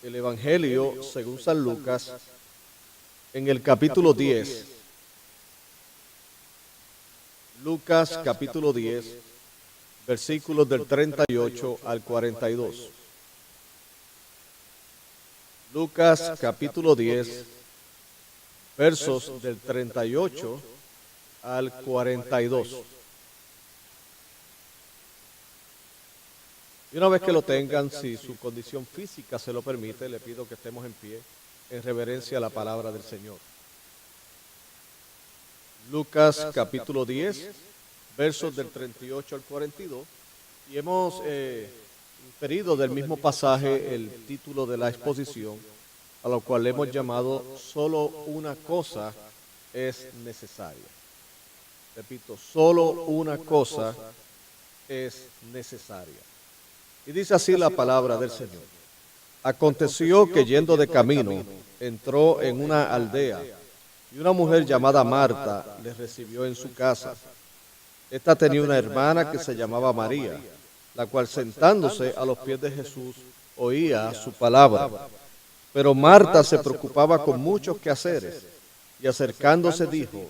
el Evangelio según San Lucas, en el capítulo 10. Lucas capítulo 10, versículos del 38 al 42. Lucas capítulo 10, versos del 38 al 42. Y una vez que lo tengan, si su condición física se lo permite, le pido que estemos en pie en reverencia a la palabra del Señor. Lucas capítulo 10, versos del 38 al 42. Y hemos inferido del mismo pasaje el título de la exposición, a lo cual le hemos llamado "Solo una cosa es necesaria". Repito, solo una cosa es necesaria. Y dice así la palabra del Señor. Aconteció que yendo de camino, entró en una aldea, y una mujer llamada Marta le recibió en su casa. Esta tenía una hermana que se llamaba María, la cual sentándose a los pies de Jesús oía su palabra. Pero Marta se preocupaba con muchos quehaceres, y acercándose dijo: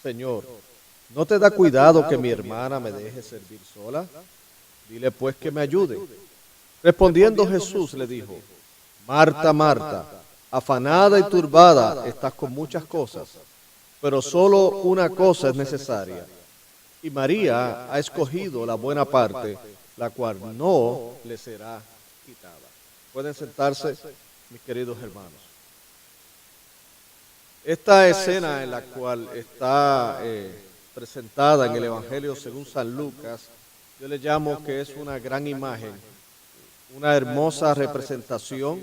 Señor, ¿no te da cuidado que mi hermana me deje servir sola? Dile pues que me ayude. Respondiendo Jesús le dijo: Marta, Marta, afanada y turbada estás con muchas cosas, pero solo una cosa es necesaria. Y María ha escogido la buena parte, la cual no le será quitada. Pueden sentarse, mis queridos hermanos. Esta escena en la cual está presentada en el Evangelio según San Lucas, yo le llamo que es una gran imagen, una hermosa representación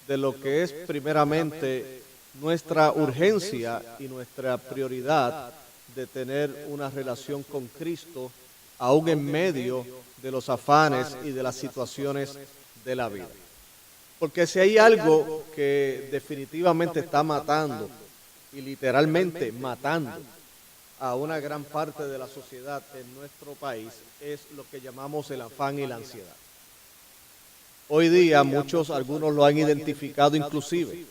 de lo que es primeramente nuestra urgencia y nuestra prioridad de tener una relación con Cristo, aún en medio de los afanes y de las situaciones de la vida. Porque si hay algo que definitivamente está matando, y literalmente matando, a una gran parte de la sociedad en nuestro país, es lo que llamamos el afán y la ansiedad. Hoy día algunos lo han identificado inclusive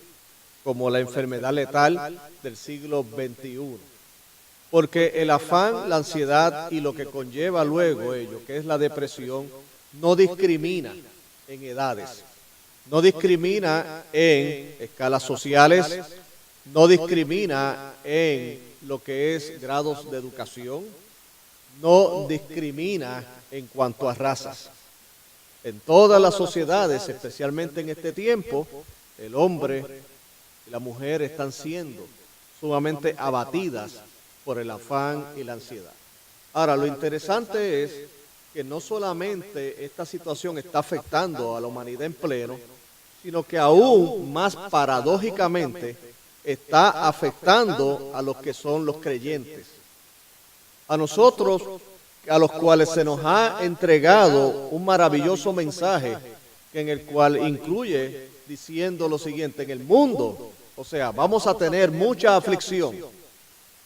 como la enfermedad letal del siglo XXI. Porque el afán, la ansiedad y lo que conlleva luego ello, que es la depresión, no discrimina en edades, no discrimina en escalas sociales, no discrimina en lo que es grados de educación, no discrimina en cuanto a razas. En todas las sociedades, especialmente en este tiempo, el hombre y la mujer están siendo sumamente abatidas por el afán y la ansiedad. Ahora, lo interesante es que no solamente esta situación está afectando a la humanidad en pleno, sino que aún más paradójicamente está afectando a los que son los creyentes. A nosotros, a los cuales se nos ha entregado un maravilloso mensaje en el cual incluye diciendo lo siguiente: en el mundo, o sea, vamos a tener mucha aflicción,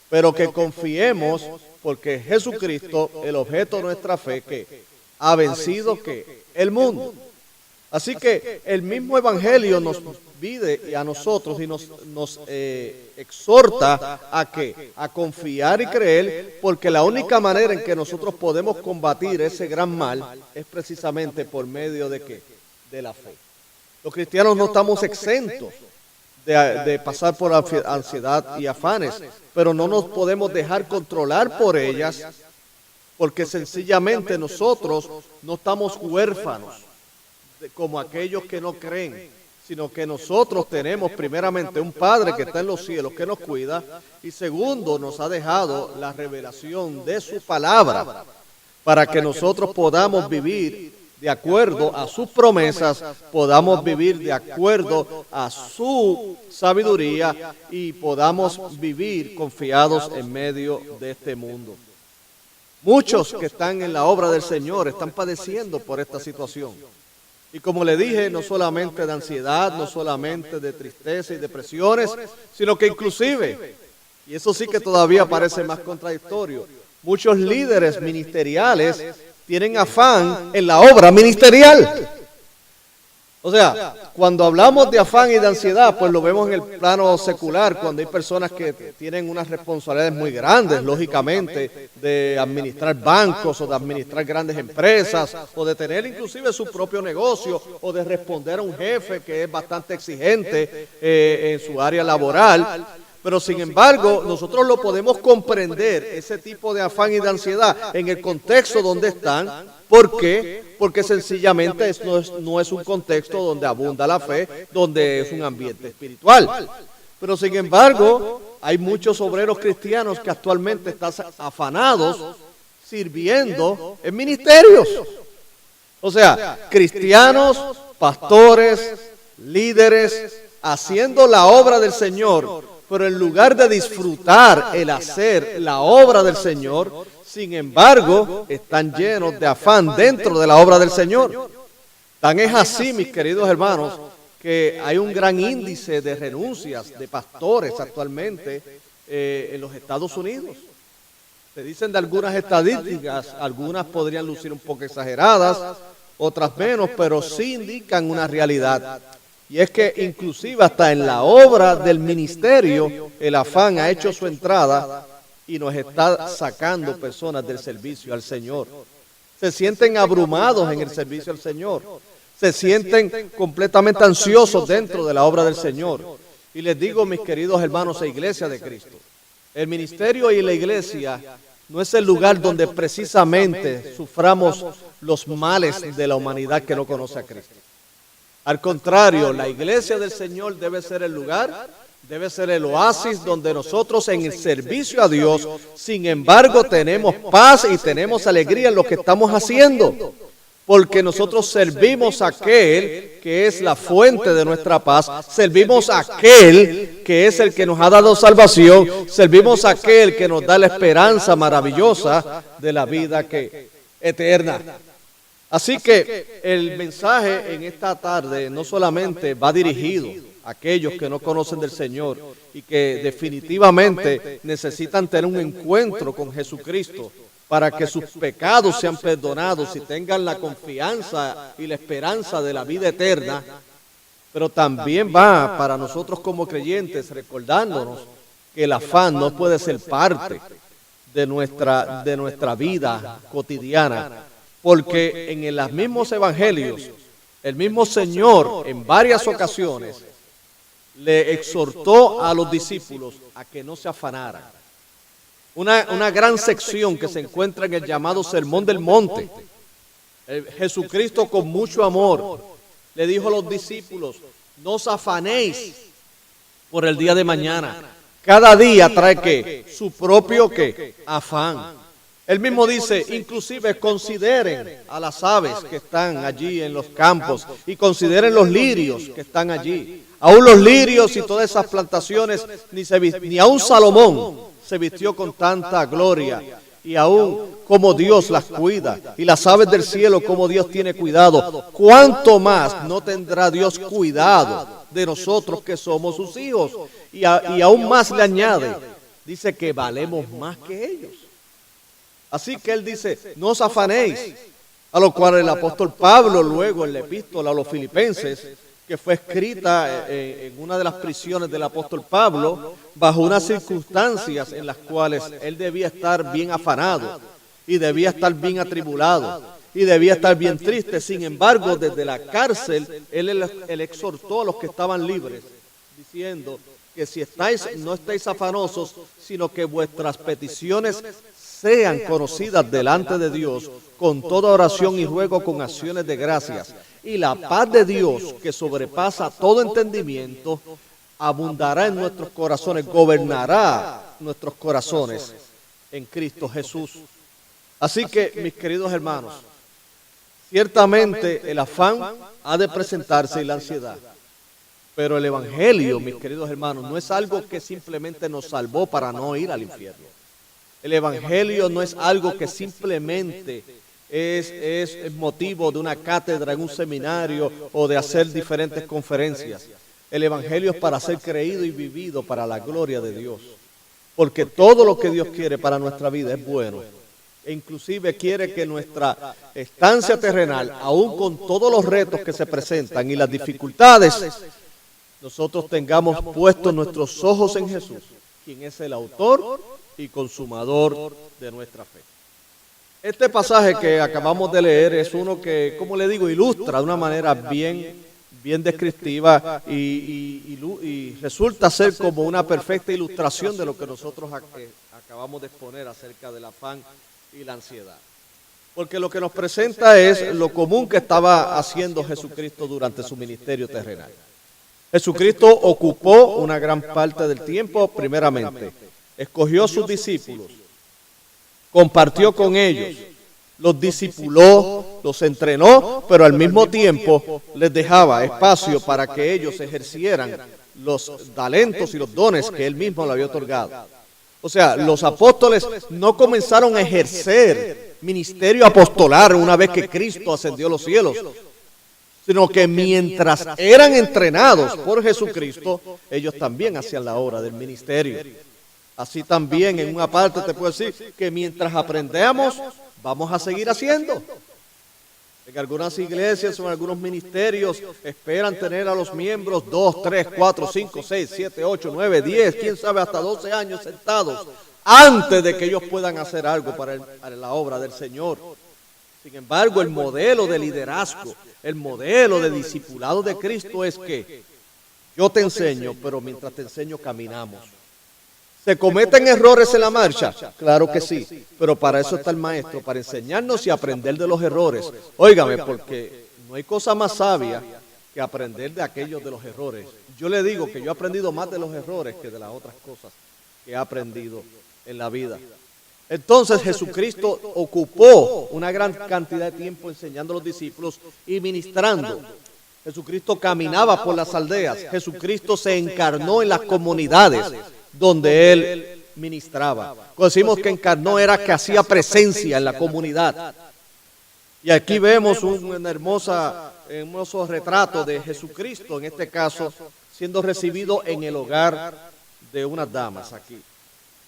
pero que confiemos porque Jesucristo, el objeto de nuestra fe, que ha vencido que el mundo. Así que el mismo Evangelio nos pide a nosotros y nos exhorta a confiar y creer, porque la única manera en que nosotros podemos combatir ese gran mal es precisamente por medio de ¿qué? De la fe. Los cristianos no estamos exentos de pasar por ansiedad y afanes, pero no nos podemos dejar controlar por ellas, porque sencillamente nosotros no estamos huérfanos como aquellos que no creen, sino que nosotros tenemos primeramente un Padre que está en los cielos que nos cuida, y segundo, nos ha dejado la revelación de su palabra para que nosotros podamos vivir de acuerdo a sus promesas, podamos vivir de acuerdo a su sabiduría y podamos vivir confiados en medio de este mundo. Muchos que están en la obra del Señor están padeciendo por esta situación. Y como le dije, no solamente de ansiedad, no solamente de tristeza y depresiones, sino que inclusive, y eso sí que todavía parece más contradictorio, muchos líderes ministeriales tienen afán en la obra ministerial. O sea, cuando hablamos de afán y de ansiedad, pues lo vemos en el plano secular, cuando hay personas que tienen unas responsabilidades muy grandes, lógicamente, de administrar bancos o de administrar grandes empresas o de tener inclusive su propio negocio o de responder a un jefe que es bastante exigente en su área laboral. Pero sin embargo, nosotros lo podemos comprender, ese tipo de afán y de ansiedad, en el contexto donde están. ¿Por qué? Porque sencillamente no es un contexto donde abunda la fe, donde es un ambiente espiritual. Pero sin embargo, hay muchos obreros cristianos que actualmente están afanados sirviendo en ministerios. O sea, cristianos, pastores, líderes, haciendo la obra del Señor, pero en lugar de disfrutar el hacer la obra del Señor, sin embargo, están llenos de afán dentro de la obra del Señor. Tan es así, mis queridos hermanos, que hay un gran índice de renuncias de pastores actualmente en los Estados Unidos. Se dicen de algunas estadísticas, algunas podrían lucir un poco exageradas, otras menos, pero sí indican una realidad. Y es que inclusive hasta en la obra del ministerio, el afán ha hecho su entrada y nos está sacando personas del servicio al Señor. Se sienten abrumados en el servicio al Señor. Se sienten completamente ansiosos dentro de la obra del Señor. Y les digo, mis queridos hermanos e iglesia de Cristo, el ministerio y la iglesia no es el lugar donde precisamente suframos los males de la humanidad que no conoce a Cristo. Al contrario, la iglesia del Señor debe ser el lugar, debe ser el oasis donde nosotros en el servicio a Dios, sin embargo, tenemos paz y tenemos alegría en lo que estamos haciendo. Porque nosotros servimos a aquel que es la fuente de nuestra paz, servimos a aquel que es el que nos ha dado salvación, servimos a aquel que nos da la esperanza maravillosa de la vida eterna. Así que el mensaje en esta tarde no solamente va dirigido a aquellos que no conocen del Señor y que definitivamente necesitan tener un encuentro con Jesucristo para que sus pecados sean perdonados y tengan la confianza y la esperanza de la vida eterna, pero también va para nosotros como creyentes recordándonos que el afán no puede ser parte de nuestra vida cotidiana. Porque en los mismos evangelios, el mismo Señor en varias ocasiones le exhortó a los discípulos a que no se afanaran. Una gran sección que se encuentra en el llamado Sermón del Monte. Jesucristo con mucho amor le dijo a los discípulos, no os afanéis por el día de mañana. Cada día trae ¿qué? Su propio ¿qué? Afán. Él mismo dice, inclusive consideren a las aves que están allí en los campos y consideren los lirios que están allí. Aún los lirios y todas esas plantaciones, ni aún Salomón se vistió con tanta gloria. Y aún como Dios las cuida y las aves del cielo como Dios tiene cuidado. ¿Cuánto más no tendrá Dios cuidado de nosotros que somos sus hijos? Y aún más le añade, dice que valemos más que ellos. Así que él dice, no os afanéis, a lo cual el apóstol Pablo luego en la epístola a los Filipenses, que fue escrita en una de las prisiones del apóstol Pablo, bajo unas circunstancias en las cuales él debía estar bien afanado y debía estar bien atribulado y debía estar bien triste. Sin embargo, desde la cárcel, él exhortó a los que estaban libres, diciendo que si no estáis afanosos, sino que vuestras peticiones sean conocidas delante de Dios con toda oración y ruego con acciones de gracias. Y la paz de Dios, que sobrepasa todo entendimiento, abundará en nuestros corazones, gobernará nuestros corazones en Cristo Jesús. Así que, mis queridos hermanos, ciertamente el afán ha de presentarse y la ansiedad. Pero el Evangelio, mis queridos hermanos, no es algo que simplemente nos salvó para no ir al infierno. El Evangelio no es algo que simplemente es motivo de una cátedra en un seminario o de hacer diferentes conferencias. El Evangelio es para ser creído y vivido para la gloria de Dios. Porque todo lo que Dios quiere para nuestra vida es bueno. e inclusive quiere que nuestra estancia terrenal, aún con todos los retos que se presentan y las dificultades, nosotros tengamos puestos nuestros ojos en Jesús, quien es el autor y consumador de nuestra fe. Este pasaje que acabamos de leer es uno que, como le digo, ilustra de una manera bien descriptiva y resulta ser como una perfecta ilustración de lo que nosotros acabamos de exponer acerca del afán y la ansiedad. Porque lo que nos presenta es lo común que estaba haciendo Jesucristo durante su ministerio terrenal. Jesucristo ocupó una gran parte del tiempo, primeramente, escogió a sus discípulos, compartió con ellos, los discipuló, los entrenó, pero al mismo tiempo les dejaba espacio para que ellos ejercieran los talentos y los dones que él mismo le había otorgado. O sea, los apóstoles no comenzaron a ejercer ministerio apostolar una vez que Cristo ascendió a los cielos, sino que mientras eran entrenados por Jesucristo, ellos también hacían la obra del ministerio. Así también, en una parte te puedo decir que mientras aprendemos, vamos a seguir haciendo. En algunas iglesias o en algunos ministerios esperan tener a los miembros 2, 3, 4, 5, 6, 7, 8, 9, 10, quién sabe, hasta 12 años sentados antes de que ellos puedan hacer algo para la obra del Señor. Sin embargo, el modelo de liderazgo, el modelo de discipulado de Cristo es que yo te enseño, pero mientras te enseño caminamos. ¿Se cometen errores en la marcha? Claro que sí, pero para eso está el maestro, para enseñarnos y aprender de los errores. Óigame, porque no hay cosa más sabia que aprender de aquellos de los errores. Yo le digo que yo he aprendido más de los errores que de las otras cosas que he aprendido en la vida. Entonces Jesucristo ocupó una gran cantidad de tiempo enseñando a los discípulos y ministrando. Jesucristo caminaba por las aldeas. Jesucristo se encarnó en las comunidades donde él ministraba. Cuando decimos que encarnó era que hacía presencia en la comunidad. Y aquí vemos un hermoso retrato de Jesucristo, en este caso, siendo recibido en el hogar de unas damas aquí.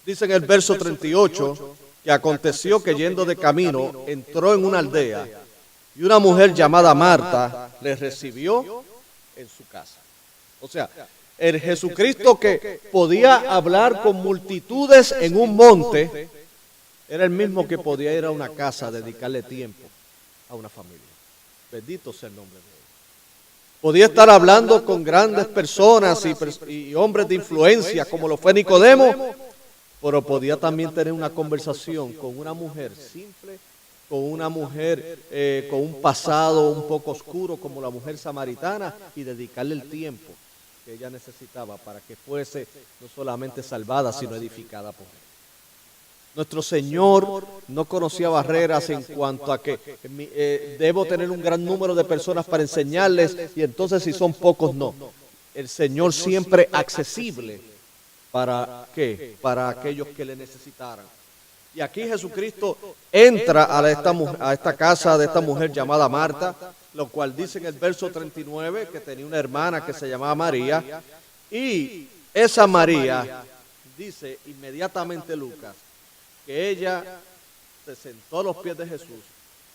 Dice en el verso 38 que aconteció que yendo de camino entró en una aldea y una mujer llamada Marta le recibió en su casa. O sea, el Jesucristo que podía hablar con multitudes en un monte, era el mismo que podía ir a una casa a dedicarle tiempo a una familia. Bendito sea el nombre de Dios. Podía estar hablando con grandes personas y hombres de influencia, como lo fue Nicodemo, pero podía también tener una conversación con una mujer simple, con una mujer con un pasado un poco oscuro, como la mujer samaritana, y dedicarle el tiempo que ella necesitaba para que fuese no solamente salvada, sino edificada por él. Nuestro Señor no conocía barreras en cuanto a que debo tener un gran número de personas para enseñarles y entonces si son pocos no. El Señor siempre accesible para ¿qué? Para aquellos que le necesitaran. Y aquí Jesucristo entra a esta casa de esta mujer llamada Marta, lo cual dice en el verso 39 que tenía una hermana que se llamaba María, y esa María, dice inmediatamente Lucas, que ella se sentó a los pies de Jesús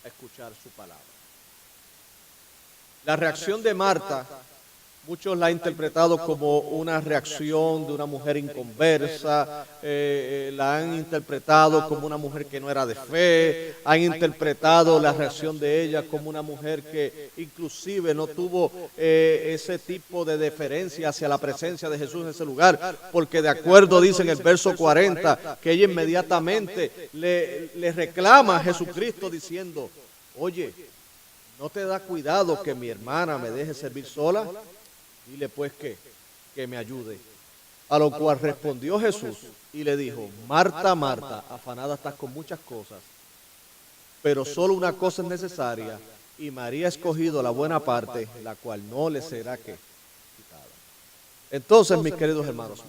a escuchar su palabra. La reacción de Marta, muchos la han interpretado como una reacción de una mujer inconversa, la han interpretado como una mujer que no era de fe, han interpretado la reacción de ella como una mujer que inclusive no tuvo ese tipo de deferencia hacia la presencia de Jesús en ese lugar, porque de acuerdo dice en el verso 40 que ella inmediatamente le reclama a Jesucristo diciendo, oye, ¿no te da cuidado que mi hermana me deje servir sola? Dile pues que me ayude. A lo cual respondió Jesús y le dijo, Marta, Marta, afanada estás con muchas cosas, pero solo una cosa es necesaria, y María ha escogido la buena parte, la cual no le será quitada. Entonces, mis queridos hermanos,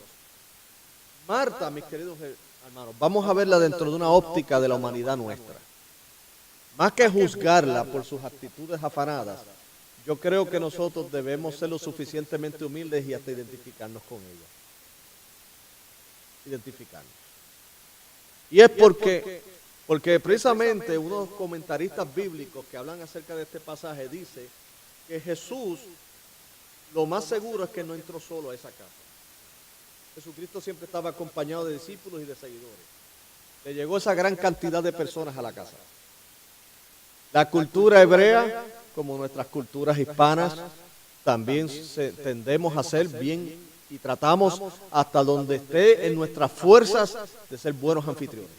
Marta, mis queridos hermanos, vamos a verla dentro de una óptica de la humanidad nuestra. Más que juzgarla por sus actitudes afanadas, yo creo que nosotros debemos ser lo suficientemente humildes y hasta identificarnos con ella. Identificarnos. Y es porque Porque precisamente unos comentaristas bíblicos que hablan acerca de este pasaje dice que Jesús, lo más seguro es que no entró solo a esa casa. Jesucristo siempre estaba acompañado de discípulos y de seguidores. Le llegó esa gran cantidad de personas a la casa. La cultura hebrea, como nuestras culturas hispanas, también tendemos a ser bien y tratamos hasta donde esté en nuestras fuerzas de ser buenos anfitriones.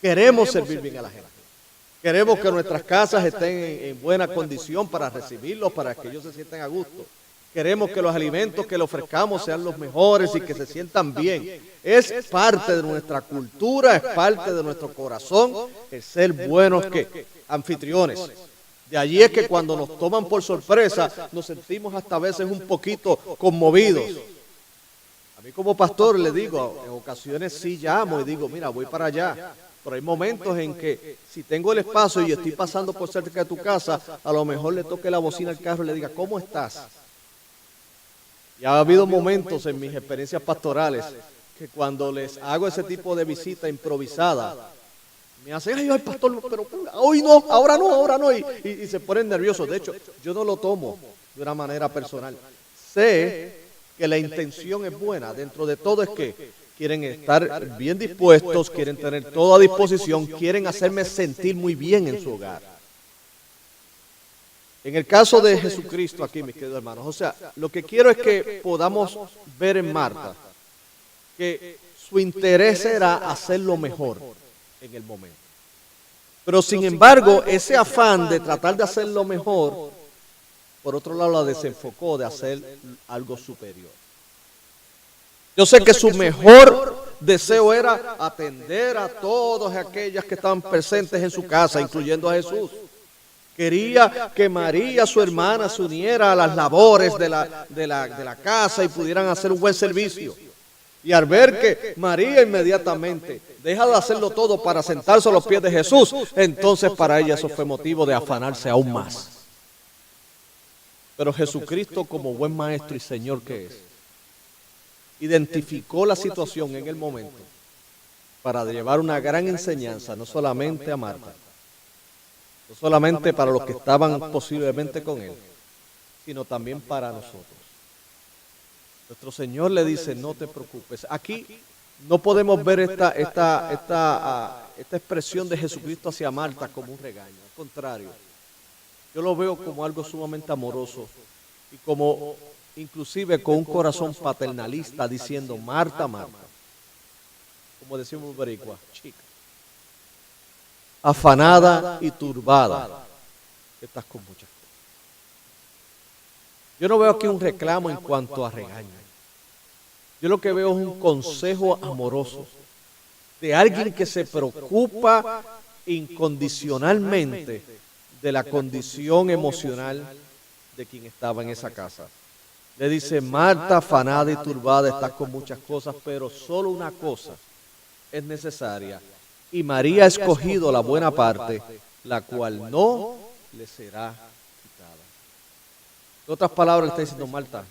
Queremos servir bien a la gente. Queremos que nuestras casas estén en buena condición para recibirlos, para que ellos se sientan a gusto. Queremos que los alimentos que le ofrezcamos sean los mejores y que se sientan bien. Es parte de nuestra cultura, es parte de nuestro corazón el ser buenos anfitriones. De allí es que cuando nos toman por sorpresa nos sentimos hasta a veces un poquito conmovidos. A mí como pastor le digo, en ocasiones sí llamo y digo, mira, voy para allá. Pero hay momentos en que si tengo el espacio y estoy pasando por cerca de tu casa, a lo mejor le toque la bocina al carro y le diga, ¿cómo estás? Y ha habido momentos en mis experiencias pastorales que cuando les hago ese tipo de visita improvisada, me hacen, ay, pastor, pero hoy no, ahora no, y se ponen nerviosos. De hecho, yo no lo tomo de una manera personal. Sé que la intención es buena, dentro de todo es que quieren estar bien dispuestos, quieren tener todo a disposición, quieren hacerme sentir muy bien en su hogar. En el caso de Jesucristo aquí, mis queridos hermanos, o sea, lo que quiero es que podamos ver en Marta que su interés era hacer lo mejor en el momento. Pero sin embargo, ese afán de tratar de hacer lo mejor, por otro lado la desenfocó de hacer algo superior. Yo sé que su mejor deseo era atender a todas aquellas que estaban presentes en su casa, incluyendo a Jesús. Quería que María, su hermana, se uniera a las labores de la casa y pudieran hacer un buen servicio. Y al ver que María inmediatamente deja de hacerlo todo para sentarse a los pies de Jesús, entonces para ella eso fue motivo de afanarse aún más. Pero Jesucristo, como buen maestro y Señor que es, identificó la situación en el momento para llevar una gran enseñanza, no solamente a Marta, no solamente para los que estaban posiblemente con él, sino también para nosotros. Nuestro Señor le dice, no te preocupes. Aquí no podemos ver esta expresión de Jesucristo hacia Marta como un regaño. Al contrario, yo lo veo como algo sumamente amoroso y como inclusive con un corazón paternalista diciendo, Marta, Marta, como decimos en boricua, chica, afanada y turbada, estás con muchas cosas. Yo no veo aquí un reclamo en cuanto a regaño. Yo lo que veo es un consejo amoroso de alguien que se preocupa incondicionalmente de la condición emocional de quien estaba en esa casa. Le dice, Marta, afanada y turbada, estás con muchas cosas, pero solo una cosa es necesaria. Y María ha escogido la buena parte, la cual no le será quitada. En otras palabras, le está diciendo, Marta,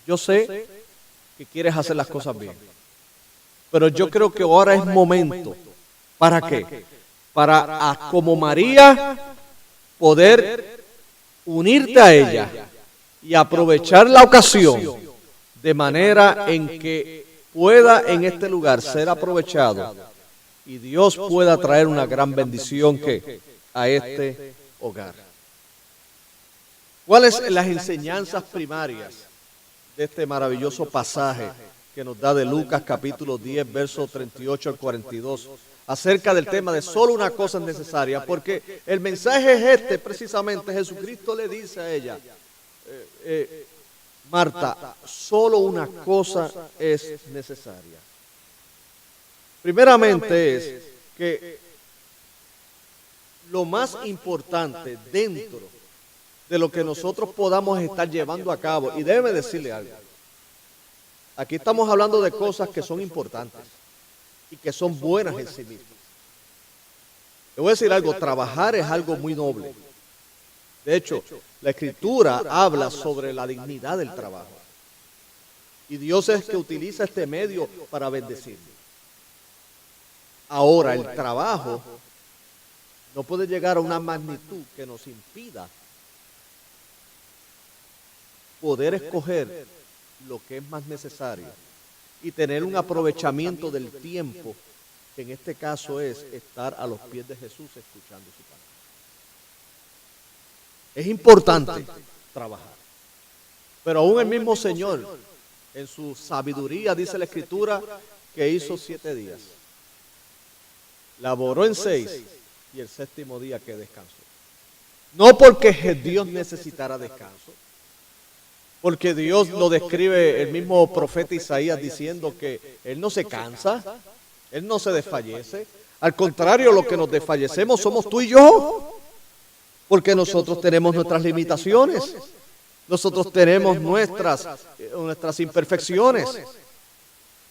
yo sé que quieres hacer las cosas bien, pero yo creo que ahora es momento. ¿Para qué? Para, como María, poder unirte a ella y aprovechar la ocasión de manera en que pueda en este lugar ser aprovechado y Dios pueda traer una gran bendición a este hogar. ¿Cuáles son las enseñanzas primarias de este maravilloso pasaje que nos da de Lucas capítulo 10, versos 38 al 42, acerca del tema de solo una cosa es necesaria? Porque el mensaje es precisamente, Jesucristo le dice a ella, Marta, solo una cosa es necesaria. Primeramente es que lo más importante dentro de lo que nosotros podamos estar llevando a cabo, y déjeme decirle algo, aquí estamos hablando de cosas que son importantes y que son buenas en sí mismas. Le voy a decir algo, trabajar es algo muy noble. De hecho, la Escritura habla sobre la dignidad del trabajo. Y Dios es que utiliza este medio para bendecir. Ahora, el trabajo no puede llegar a una magnitud que nos impida poder escoger lo que es más necesario y tener un aprovechamiento del tiempo, que en este caso es estar a los pies de Jesús escuchando su palabra. Es importante trabajar, pero aún el mismo Señor, en su sabiduría, dice la Escritura, que hizo 7 días. Laboró en 6 y el séptimo día que descansó. No porque Dios necesitara descanso, porque Dios lo describe el mismo profeta Isaías diciendo que Él no se cansa, Él no se desfallece. Al contrario, los que nos desfallecemos somos tú y yo, porque nosotros tenemos nuestras limitaciones, nosotros tenemos nuestras imperfecciones.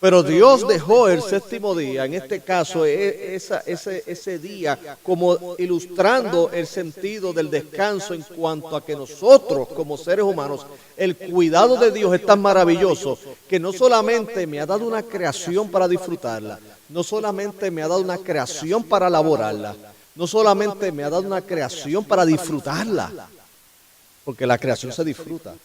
Pero Dios dejó el séptimo día, en este caso, ese día, como ilustrando el sentido del descanso en cuanto a que nosotros, como seres humanos, el cuidado de Dios es tan maravilloso que no solamente me ha dado una creación para disfrutarla, no solamente me ha dado una creación para elaborarla, no solamente me ha dado una creación para disfrutarla, porque la creación se disfruta,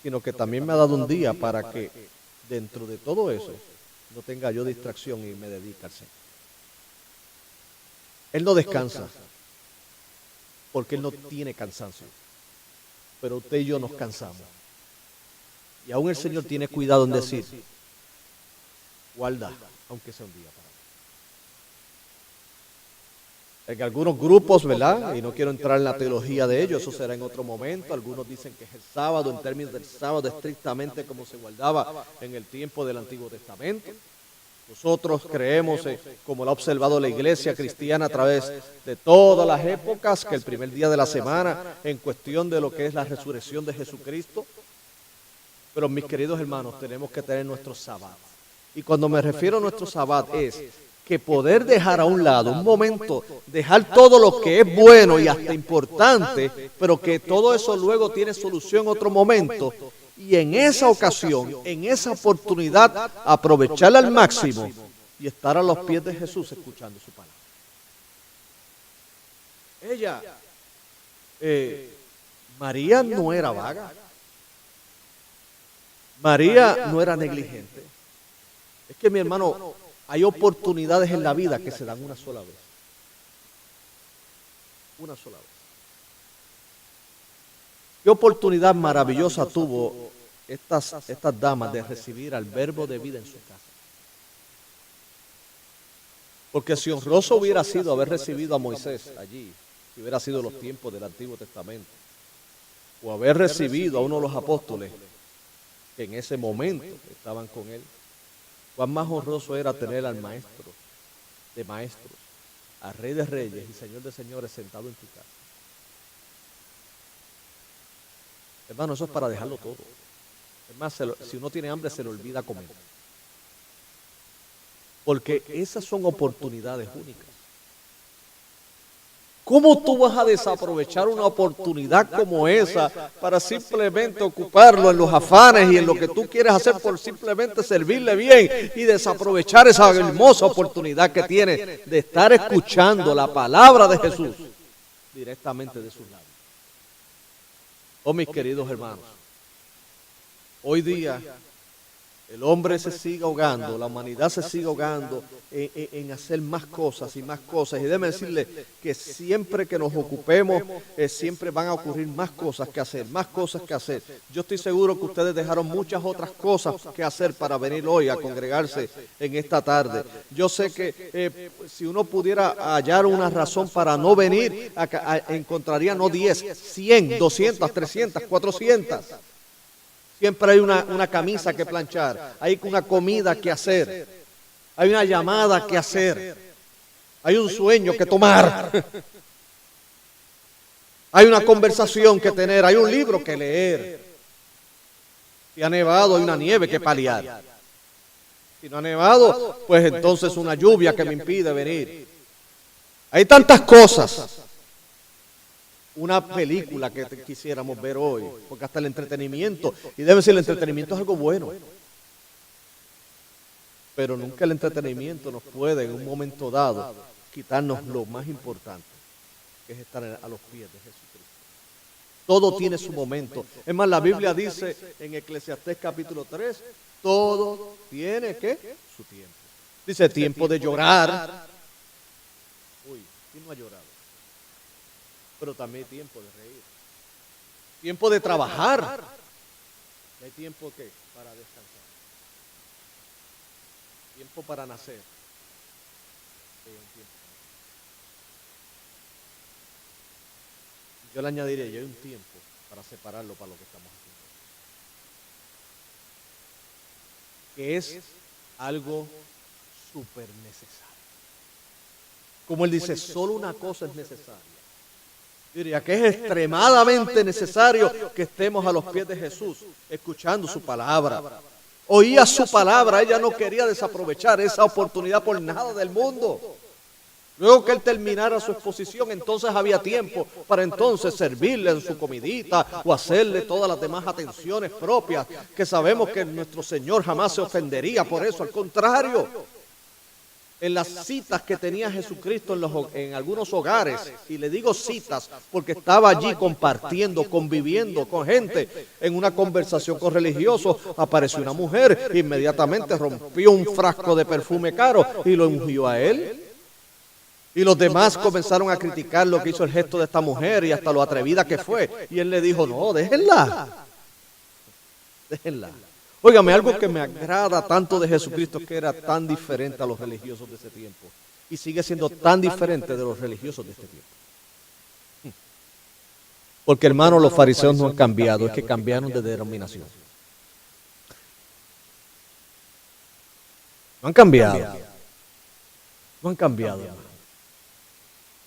sino que también me ha dado un día para que dentro de todo eso no tenga yo distracción y me dedique al Señor. Él no descansa porque Él no tiene cansancio, pero usted y yo nos cansamos. Y aún el Señor tiene cuidado en decir, guarda, aunque sea un día para mí. En algunos grupos, ¿verdad? Y no quiero entrar en la teología de ellos, eso será en otro momento. Algunos dicen que es el sábado, en términos del sábado estrictamente como se guardaba en el tiempo del Antiguo Testamento. Nosotros creemos, como lo ha observado la iglesia cristiana a través de todas las épocas, que el primer día de la semana, en cuestión de lo que es la resurrección de Jesucristo. Pero mis queridos hermanos, tenemos que tener nuestro sabbat. Y cuando me refiero a nuestro sabbat es que poder dejar a un lado, un momento, dejar todo lo que es bueno y hasta importante, pero que todo eso luego tiene solución en otro momento, y en esa ocasión, en esa oportunidad, aprovecharla al máximo y estar a los pies de Jesús escuchando su palabra. María no era vaga, María no era negligente. Es que mi hermano, hay oportunidades en la vida que se dan una sola vez. Una sola vez. ¿Qué oportunidad maravillosa tuvo estas damas de recibir al Verbo de vida en su casa? Porque si honroso hubiera sido haber recibido a Moisés allí, si hubiera sido los tiempos del Antiguo Testamento, o haber recibido a uno de los apóstoles que en ese momento estaban con él, cuán más honroso era tener al Maestro de maestros, al Rey de reyes y Señor de señores sentado en tu casa. Hermano, eso es para dejarlo todo. Es más, si uno tiene hambre se le olvida comer. Porque esas son oportunidades únicas. ¿Cómo tú vas a desaprovechar una oportunidad como esa para simplemente ocuparlo en los afanes y en lo que tú quieres hacer por simplemente servirle bien y desaprovechar esa hermosa oportunidad que tienes de estar escuchando la palabra de Jesús directamente de sus labios? Oh, mis queridos hermanos, hoy día el hombre se sigue ahogando, la humanidad se sigue ahogando en hacer más cosas y más cosas. Y déjeme decirle que siempre que nos ocupemos, siempre van a ocurrir más cosas que hacer, más cosas que hacer. Yo estoy seguro que ustedes dejaron muchas otras cosas que hacer para venir hoy a congregarse en esta tarde. Yo sé que si uno pudiera hallar una razón para no venir, encontraría no 10, 100, 200, 300, 400. Siempre hay una camisa que planchar, hay una comida que hacer, hay una llamada que hacer, hay un sueño que tomar, hay una conversación que tener, hay un libro que leer. Si ha nevado, hay una nieve que paliar. Si no ha nevado, pues entonces una lluvia que me impide venir. Hay tantas cosas. Una película que quisiéramos ver hoy, porque hasta el entretenimiento, y debe ser el entretenimiento es algo bueno. Pero nunca el entretenimiento nos puede en un momento dado quitarnos lo más importante, que es estar a los pies de Jesucristo. Todo tiene su momento. Es más, la Biblia dice en Eclesiastés capítulo 3, todo tiene, ¿qué? Su tiempo. Dice, tiempo de llorar. Uy, ¿quién no ha llorado? Pero también hay tiempo de reír. Tiempo de trabajar. Y hay tiempo, ¿qué? Para descansar. Tiempo para nacer. Hay un tiempo. Yo le añadiría, yo hay un tiempo para separarlo para lo que estamos haciendo. Que es algo súper necesario. Como él dice, solo una cosa es necesaria. Yo diría que es extremadamente necesario que estemos a los pies de Jesús, escuchando su palabra. Oía su palabra, ella no quería desaprovechar esa oportunidad por nada del mundo. Luego que él terminara su exposición, entonces había tiempo para entonces servirle en su comidita o hacerle todas las demás atenciones propias, que sabemos que nuestro Señor jamás se ofendería por eso, al contrario. En las citas que tenía Jesucristo en algunos hogares, y le digo citas porque estaba allí compartiendo, conviviendo con gente, en una conversación con religiosos, apareció una mujer, inmediatamente rompió un frasco de perfume caro y lo ungió a él. Y los demás comenzaron a criticar lo que hizo el gesto de esta mujer y hasta lo atrevida que fue. Y él le dijo, no, déjenla. Déjenla. Óigame, algo que me agrada tanto de Jesucristo es que era tan diferente a los religiosos de ese tiempo. Y sigue siendo tan diferente de los religiosos de este tiempo. Porque, hermano, los fariseos no han cambiado, es que cambiaron de denominación. No han cambiado. No han cambiado, hermano.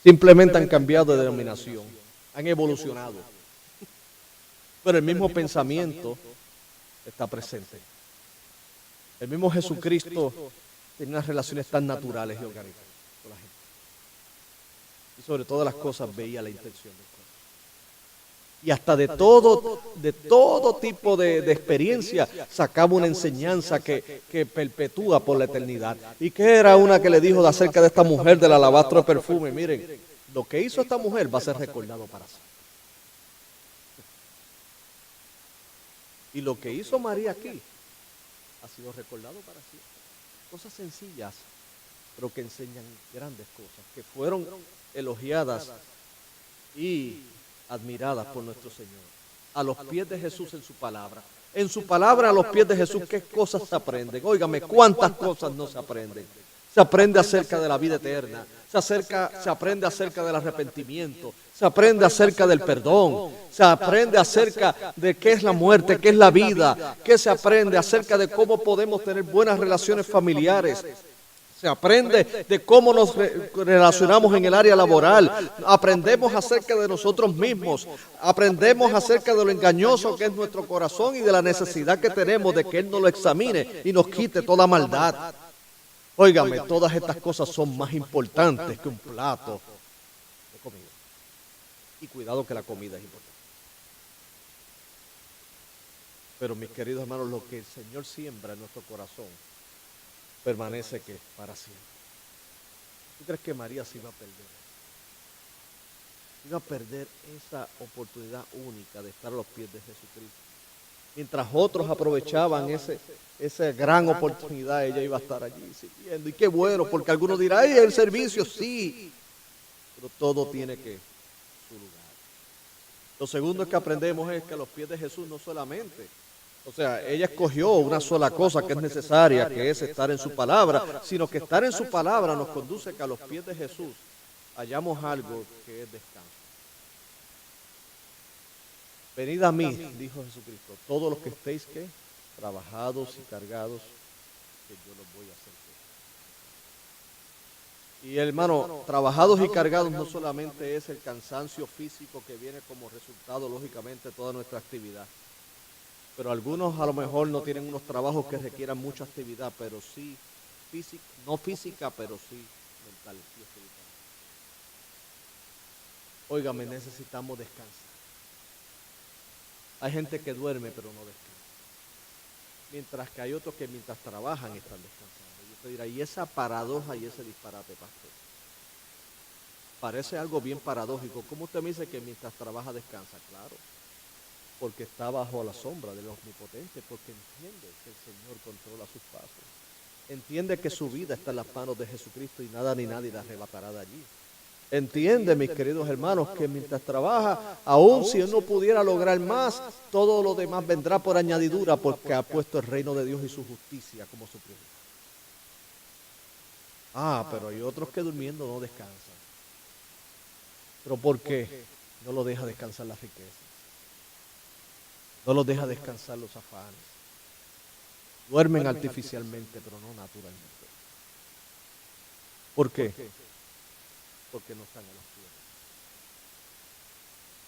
Simplemente han cambiado de denominación, han evolucionado. Pero el mismo pensamiento está presente. El mismo Jesucristo tiene unas relaciones tan naturales y orgánicas con la gente. Y sobre todas las cosas veía la intención del corazón. Y hasta de todo tipo de experiencia sacaba una enseñanza que perpetúa por la eternidad. ¿Y qué era una que le dijo acerca de esta mujer del alabastro de perfume? Miren, lo que hizo esta mujer va a ser recordado para siempre. Y lo que hizo María aquí ha sido recordado para siempre. Cosas sencillas, pero que enseñan grandes cosas, que fueron elogiadas y admiradas por nuestro Señor. A los pies de Jesús en su palabra. En su palabra, a los pies de Jesús, ¿qué cosas se aprenden? Óigame, ¿cuántas cosas no se aprenden? Se aprende acerca de la vida eterna, se aprende acerca del arrepentimiento, se aprende acerca del perdón, se aprende acerca de qué es la muerte, qué es la vida, qué se aprende acerca de cómo podemos tener buenas relaciones familiares. Se aprende de cómo nos relacionamos en el área laboral, aprendemos acerca de nosotros mismos, aprendemos acerca de lo engañoso que es nuestro corazón y de la necesidad que tenemos de que Él nos lo examine y nos quite toda maldad. Óigame, todas estas cosas son más importantes que un plato de comida. Y cuidado que la comida es importante. Pero mis queridos hermanos, lo que el Señor siembra en nuestro corazón permanece que para siempre. ¿Tú crees que María se iba a perder? Iba a perder esa oportunidad única de estar a los pies de Jesucristo. Mientras otros aprovechaban esa gran oportunidad, ella iba a estar allí sirviendo. Y qué bueno, porque algunos dirán, ¡ay, el servicio! Sí, pero todo tiene que su lugar. Lo segundo que aprendemos es que a los pies de Jesús no solamente, o sea, ella escogió una sola cosa que es necesaria, que es estar en su palabra, sino que estar en su palabra nos conduce que a los pies de Jesús hallamos algo que es descanso. Venid a mí, dijo Jesucristo, todos los que estéis, ¿qué? Trabajados y cargados, que yo los voy a hacer. Y hermano, trabajados y cargados no solamente es el cansancio físico que viene como resultado, lógicamente, de toda nuestra actividad. Pero algunos a lo mejor no tienen unos trabajos que requieran mucha actividad, pero sí, no física, pero sí mental y espiritual. Óigame, necesitamos descansar. Hay gente que duerme pero no descansa. mientras que hay otros que mientras trabajan están descansando. Y usted dirá, ¿y esa paradoja y ese disparate, pastor? Parece algo bien paradójico. ¿Cómo usted me dice que mientras trabaja descansa? Claro, porque está bajo la sombra del Omnipotente, porque entiende que el Señor controla sus pasos. Entiende que su vida está en las manos de Jesucristo y nada ni nadie la arrebatará de allí. Entiende, mis queridos hermanos, que mientras trabaja, aun si él no pudiera lograr más, todo lo demás vendrá por añadidura, porque ha puesto el reino de Dios y su justicia como su prioridad. Pero hay otros que durmiendo no descansan. ¿Pero por qué? No lo deja descansar la riqueza. No los deja descansar los afanes. Duermen artificialmente, pero no naturalmente. ¿Por qué? Porque no están a los pies.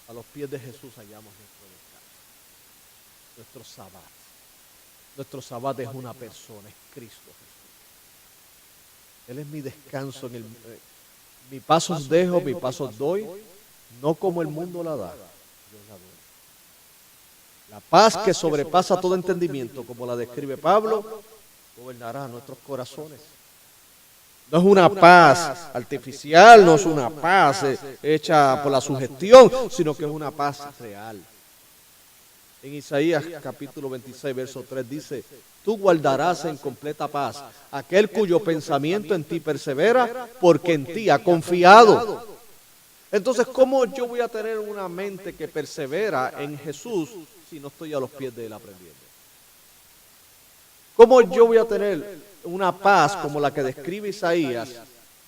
A los pies de Jesús hallamos nuestro descanso, nuestro sabbat. Nuestro sabbat es una persona, es Cristo Jesús. Él es mi descanso. Mi pasos dejo, mi pasos doy, no como el mundo la da, yo la doy. La paz que sobrepasa todo entendimiento, como la describe Pablo, gobernará nuestros corazones. No es una paz artificial, no es una paz hecha por la sugestión, sino que es una paz real. En Isaías capítulo 26, verso 3 dice, tú guardarás en completa paz aquel cuyo pensamiento en ti persevera, porque en ti ha confiado. Entonces, ¿cómo yo voy a tener una mente que persevera en Jesús si no estoy a los pies de Él aprendiendo? ¿Cómo yo voy a tener una paz como la que describe Isaías,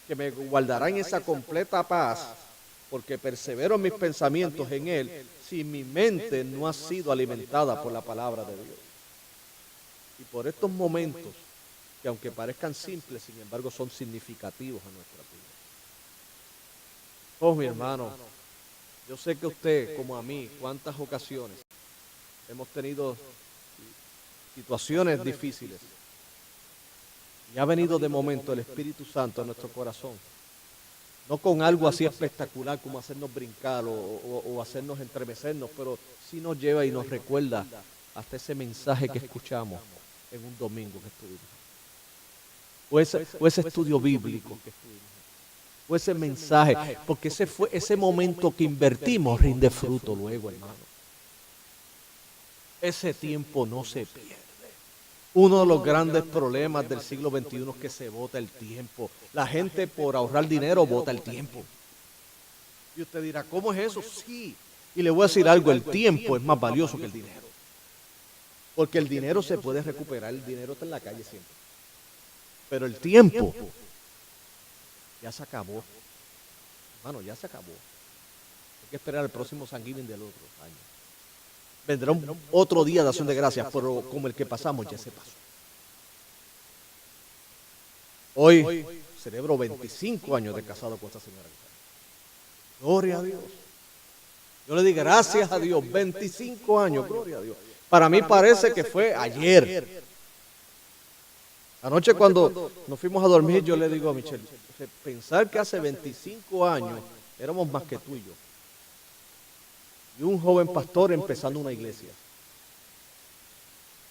que me guardará en esa completa paz, porque persevero en mis pensamientos en Él, si mi mente no ha sido alimentada por la palabra de Dios? Y por estos momentos, que aunque parezcan simples, sin embargo son significativos a nuestra vida. Oh, mi hermano, yo sé que usted, como a mí, cuántas ocasiones hemos tenido situaciones difíciles y ha venido de momento el Espíritu Santo a nuestro corazón, no con algo así espectacular como hacernos brincar o hacernos entremecernos, pero sí nos lleva y nos recuerda hasta ese mensaje que escuchamos en un domingo que estuvimos, o ese estudio bíblico que estuvimos, o ese mensaje, porque ese momento que invertimos rinde fruto luego, hermano. Ese tiempo no se pierde. Uno de los grandes problemas del siglo XXI es que se bota el tiempo. La gente por ahorrar dinero bota el tiempo. Y usted dirá, ¿cómo es eso? Sí. Y le voy a decir algo, el tiempo es más valioso que el dinero. Porque el dinero se puede recuperar, el dinero está en la calle siempre. Pero el tiempo ya se acabó. Hermano, ya se acabó. Hay que esperar el próximo San Giving del otro año. Vendrá otro día de acción de gracias, pero como el que pasamos ya se pasó. Hoy celebro 25 años de casado con esta señora. Gloria a Dios. Yo le digo gracias a Dios, 25 años, gloria a Dios. Para mí parece que fue ayer. Anoche cuando nos fuimos a dormir, yo le digo a Michelle, pensar que hace 25 años éramos más que tú y yo. Y un joven pastor empezando una iglesia.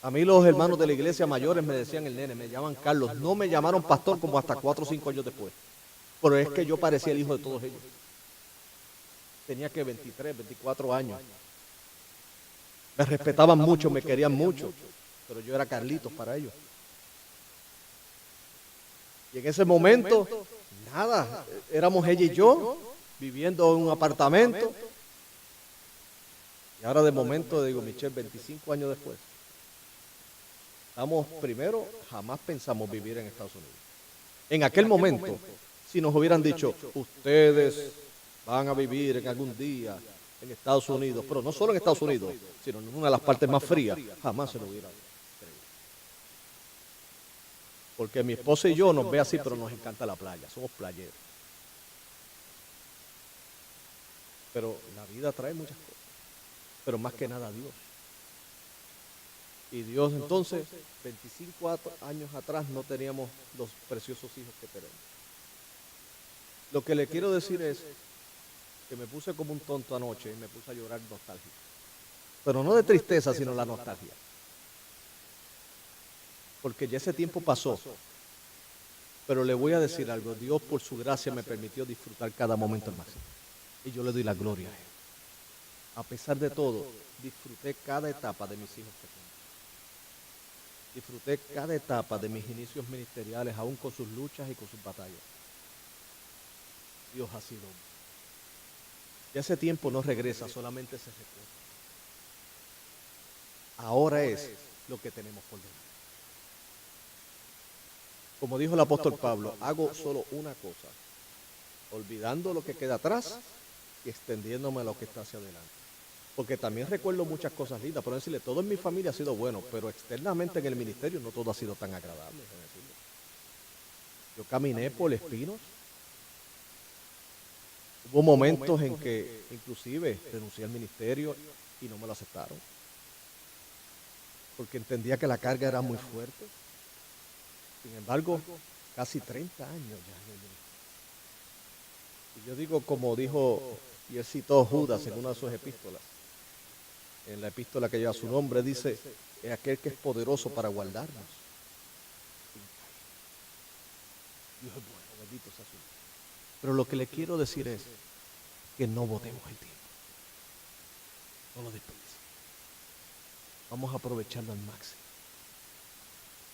A mí los hermanos de la iglesia mayores me decían el nene, me llaman Carlos. No me llamaron pastor como hasta 4 o 5 años después. Pero es que yo parecía el hijo de todos ellos. Tenía que 23, 24 años. Me respetaban mucho, me querían mucho. Pero yo era Carlitos para ellos. Y en ese momento, nada, éramos ella y yo, viviendo en un apartamento. Y ahora de momento, digo, Michelle, 25 años después, primero, jamás pensamos vivir en Estados Unidos. En aquel momento, si nos hubieran dicho, ustedes van a vivir en algún día en Estados Unidos, pero no solo en Estados Unidos, sino en una de las partes más frías, jamás se lo hubieran creído. Porque mi esposa y yo nos ve así, pero nos encanta la playa, somos playeros. Pero la vida trae muchas cosas, pero más que nada Dios. Y Dios entonces, 25 años atrás no teníamos los preciosos hijos que tenemos. Lo que le quiero decir es que me puse como un tonto anoche y me puse a llorar nostálgico. Pero no de tristeza, sino la nostalgia. porque ya ese tiempo pasó. Pero le voy a decir algo, Dios por su gracia me permitió disfrutar cada momento al máximo. Y yo le doy la gloria a Él. A pesar de todo, disfruté cada etapa de mis hijos pequeños. Disfruté cada etapa de mis inicios ministeriales, aún con sus luchas y con sus batallas. Dios ha sido. Ya ese tiempo no regresa, solamente se recuerda. Ahora es lo que tenemos por delante. Como dijo el apóstol Pablo, hago solo una cosa, olvidando lo que queda atrás y extendiéndome a lo que está hacia adelante. Porque también recuerdo muchas cosas lindas, por decirle, todo en mi familia ha sido bueno, pero externamente en el ministerio no todo ha sido tan agradable. Yo caminé por espinos. Hubo momentos en que inclusive renuncié al ministerio y no me lo aceptaron. Porque entendía que la carga era muy fuerte. Sin embargo, casi 30 años ya en el ministerio. Y yo digo, como dijo, y él citó Judas en una de sus epístolas, en la epístola que lleva su nombre, dice, es aquel que es poderoso para guardarnos. Dios es bueno, bendito sea su nombre. Pero lo que le quiero decir es que no botemos el tiempo. No lo desperdiciemos. Vamos a aprovecharlo al máximo.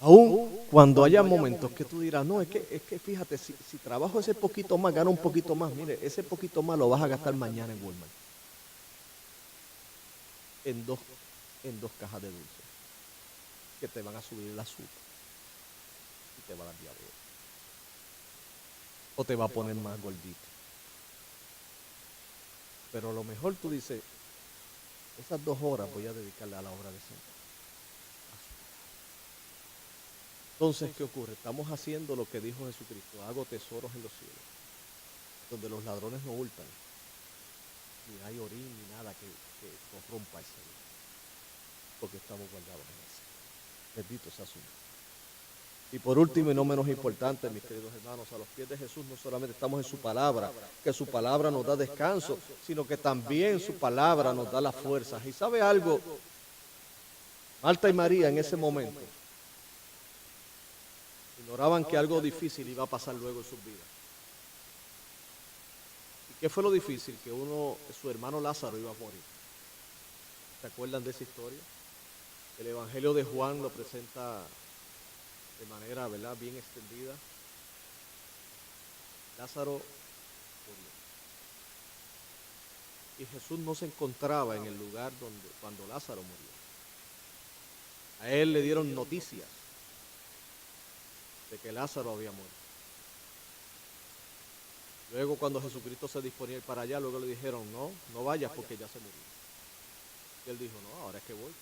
Aún cuando haya momentos que tú dirás, no, es que fíjate, si trabajo ese poquito más, gano un poquito más, mire, ese poquito más lo vas a gastar mañana en Walmart. En dos cajas de dulce, que te van a subir el azúcar y te va a dar diabetes. O te va a poner más gordito. Pero a lo mejor tú dices, esas 2 horas voy a dedicarle a la obra de Señor. Entonces, ¿qué ocurre? Estamos haciendo lo que dijo Jesucristo, hago tesoros en los cielos, donde los ladrones no hurtan, ni hay orín ni nada que corrompa ese día, porque estamos guardados en ese. Bendito sea su nombre. Y por último y no menos importante, mis queridos hermanos, a los pies de Jesús no solamente estamos en su palabra, que su palabra nos da descanso, sino que también su palabra nos da las fuerzas. ¿Y sabe algo? Marta y María en ese momento ignoraban que algo difícil iba a pasar luego en sus vidas. ¿Y qué fue lo difícil? Que su hermano Lázaro iba a morir. ¿Se acuerdan de esa historia? El Evangelio de Juan lo presenta de manera, ¿verdad?, bien extendida. Lázaro murió. Y Jesús no se encontraba en el lugar cuando Lázaro murió. A él le dieron noticias de que Lázaro había muerto. Luego cuando Jesucristo se disponía a ir para allá, luego le dijeron, no vayas porque ya se murió. Y él dijo, no, ahora es que voy.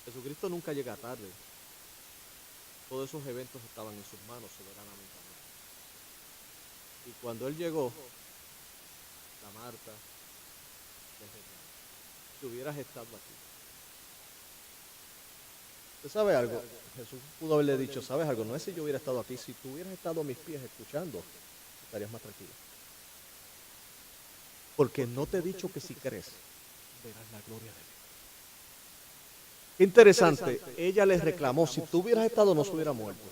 Jesucristo nunca llega tarde. Todos esos eventos estaban en sus manos soberanamente. Y cuando él llegó, la Marta le reclamó, si hubieras estado aquí. ¿Usted sabe algo? Jesús pudo haberle dicho, ¿sabes algo? No es si yo hubiera estado aquí, si tú hubieras estado a mis pies escuchando, estarías más tranquilo. Porque no te he dicho que si crees, verás la gloria de Dios. Qué interesante, ella le reclamó, si tú hubieras estado no se hubiera muerto.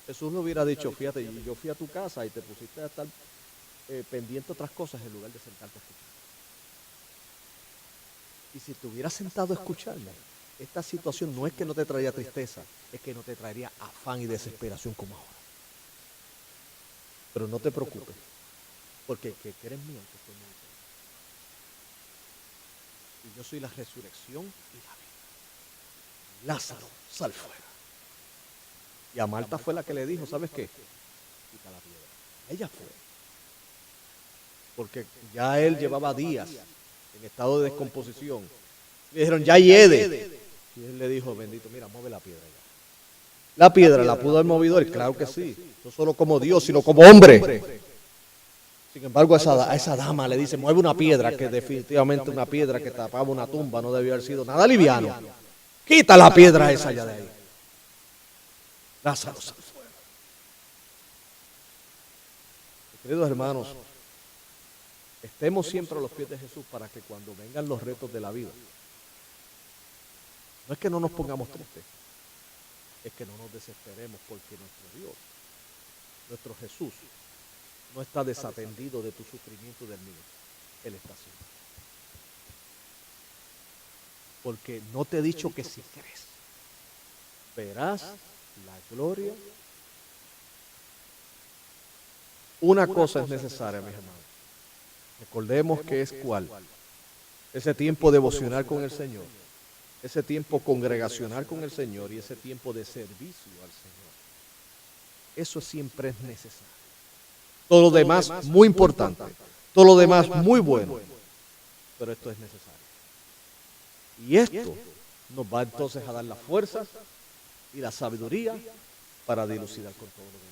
Jesús le hubiera dicho, fíjate, yo fui a tu casa y te pusiste a estar pendiente de otras cosas en lugar de sentarte a escuchar. Y si te hubieras sentado a escucharme, esta situación no es que no te traería tristeza, es que no te traería afán y desesperación como ahora. Pero no te preocupes, porque el que crees mío, que estoy muy bien. Y yo soy la resurrección y la vida. Lázaro, sal fuera. Y a Marta fue la que le dijo, ¿sabes qué? Quita la piedra. Ella fue. Porque ya él llevaba días en estado de descomposición. Le dijeron, ya hiede. Y él le dijo, bendito, mira, mueve la piedra ya. La piedra la pudo haber movido él, claro que sí. No solo como Dios, sino como hombre. Sin embargo, a esa dama le dice, mueve una piedra, que definitivamente una piedra que tapaba una tumba no debió haber sido nada liviano. Quita la piedra esa ya de ahí. Lázaro, sal fuera. Queridos hermanos, estemos siempre a los pies de Jesús para que cuando vengan los retos de la vida, No es que no nos pongamos tristes, es que no nos desesperemos porque nuestro Dios, nuestro Jesús, no está desatendido de tu sufrimiento y del mío. Él está así. Porque no te he dicho que si crees, verás la gloria. Una cosa es necesaria, mis hermanos. Recordemos que es cuál. Ese tiempo devocional con el Señor, ese tiempo congregacional con el Señor y ese tiempo de servicio al Señor. Eso siempre es necesario. Todo lo demás muy importante, todo lo demás muy bueno, pero esto es necesario. Y esto nos va entonces a dar la fuerza y la sabiduría para dilucidar con todo lo demás.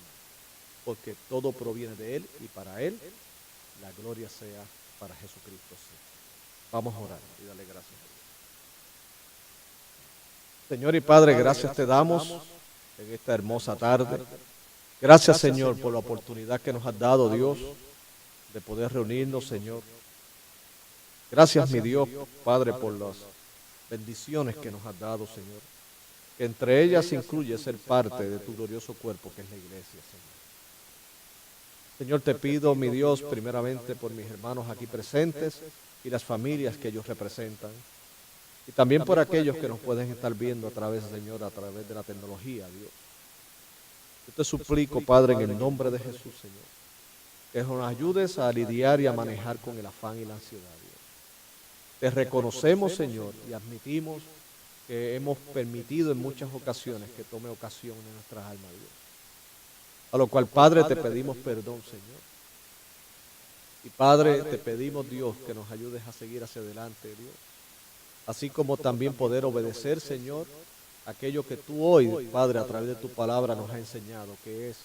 Porque todo proviene de Él y para Él la gloria sea para Jesucristo. Sí. Vamos a orar y darle gracias a Dios. Señor y Padre, gracias te damos en esta hermosa tarde. Gracias, Señor, por la oportunidad que nos has dado, Dios, de poder reunirnos, Señor. Gracias, mi Dios, Padre, por las bendiciones que nos has dado, Señor. Que entre ellas incluye ser parte de tu glorioso cuerpo, que es la iglesia, Señor. Señor, te pido, mi Dios, primeramente por mis hermanos aquí presentes y las familias que ellos representan. Y también por aquellos que nos pueden estar viendo a través, Señor, a través de la tecnología, Dios. Yo te suplico, Padre, en el nombre de Jesús, Señor, que nos ayudes a lidiar y a manejar con el afán y la ansiedad, Dios. Te reconocemos, Señor, y admitimos que hemos permitido en muchas ocasiones que tome ocasión en nuestras almas, Dios. A lo cual, Padre, te pedimos perdón, Señor. Y Padre, te pedimos, Dios, que nos ayudes a seguir hacia adelante, Dios. Así como también poder obedecer, Señor, aquello que tú hoy, Padre, a través de tu palabra nos has enseñado, que es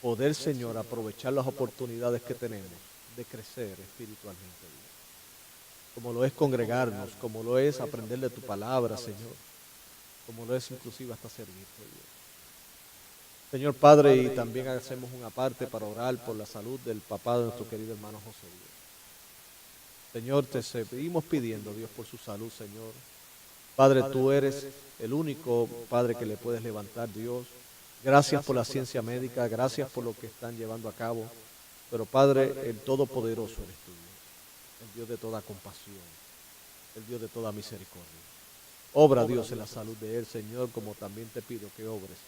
poder, Señor, aprovechar las oportunidades que tenemos de crecer espiritualmente, Dios. Como lo es congregarnos, como lo es aprender de tu palabra, Señor, como lo es inclusive hasta servirte, Dios. Señor Padre, y también hacemos una parte para orar por la salud del papá de nuestro querido hermano José, Dios. Señor, te seguimos pidiendo, Dios, por su salud, Señor. Padre, tú eres el único, Padre, que le puedes levantar, Dios. Gracias por la ciencia médica, gracias por lo que están llevando a cabo. Pero, Padre, el Todopoderoso eres tú, Dios. El Dios de toda compasión, el Dios de toda misericordia. Obra, Dios, en la salud de él, Señor, como también te pido que obres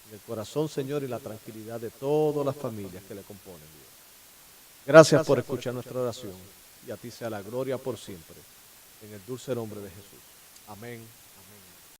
en el corazón, Señor, y la tranquilidad de todas las familias que le componen, Dios. Gracias por escuchar nuestra oración, y a ti sea la gloria por siempre, en el dulce nombre de Jesús. Amén.